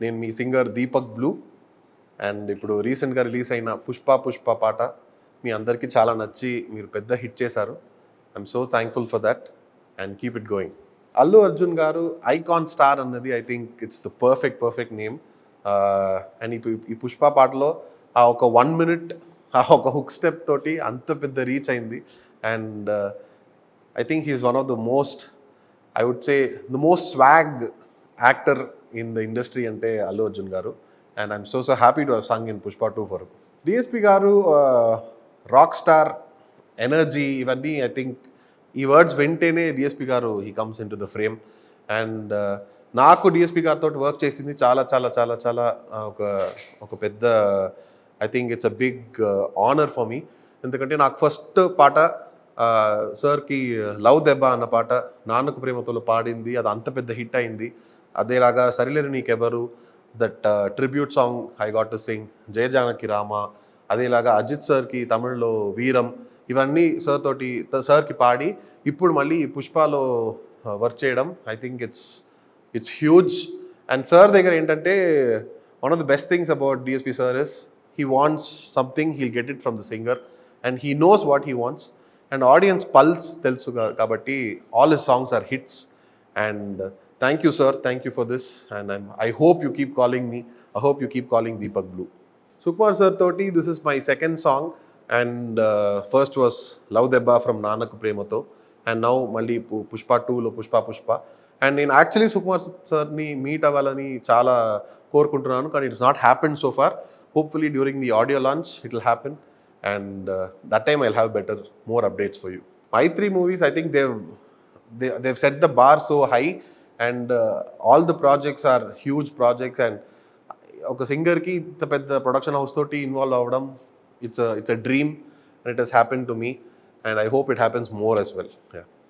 నేను మీ singer Deepak blue. And ఇప్పుడు రీసెంట్గా రిలీజ్ అయిన పుష్ప పాట మీ అందరికీ చాలా నచ్చి మీరు పెద్ద హిట్ చేశారు. I'm so thankful for that and keep it going. Allu Arjun గారు ఐకాన్ స్టార్ అన్నది I think it's the perfect name. And ఈ పుష్ప పాటలో ఆ ఒక 1 minute ఆ ఒక హుక్ స్టెప్ తోటి అంత పెద్ద రీచ్ అయింది. And I think he's one of the most, I would say the most swag actor in the industry అంటే Allu Arjun garu. And I'm so happy to have sung in Pushpa 2 for. DSP garu rock star energy ఇవన్నీ I think ఈ words వింటేనే DSP garu he comes in to the frame. And నాకు DSP గారితో work చేసింది చాలా చాలా చాలా చాలా ఒక ఒక పెద్ద, I think it's a big honour for me. ఎందుకంటే నాకు ఫస్ట్ పాట సార్కి లవ్ దెబ్బ అన్న పాట నాన్నకు ప్రేమతోలో పాడింది, అది అంత పెద్ద హిట్ అయింది. అదేలాగా Sarileru Neekevvaru, that tribute song I got to sing, Jaya Janaki Rama. అదేలాగా అజిత్ సార్కి తమిళ్లో వీరం, ఇవన్నీ సార్కి పాడి ఇప్పుడు మళ్ళీ పుష్పలో వర్క్ చేయడం I think it's huge. And sir దగ్గర ఏంటంటే one of the best things about DSP sir is he wants something, he'll get it from the singer and he knows what he wants. And audience pulse తెలుసు కాబట్టి all his songs are hits. And thank you sir, thank you for this. And I hope you keep calling me, I hope you keep calling Deepak Blue. Sukumar sir తోటి this is my second song. And first was love దెబ్బ from Nannaku Prematho. And now మళ్ళీ పుష్ప 2లో Pushpa. And నేను actually Sukumar సార్ని meet అవ్వాలని చాలా కోరుకుంటున్నాను, కానీ it's not happen so far. Hopefully during the audio launch it will happen. And that time I'll have more updates for you. My 3 movies, I think they've set the bar so high, and all the projects are huge projects. And ఒక సింగర్కి ఇంత పెద్ద production house తోటి involve అవ్వడం, it's a dream, and it has happened to me, and I hope it happens more as well. Yeah.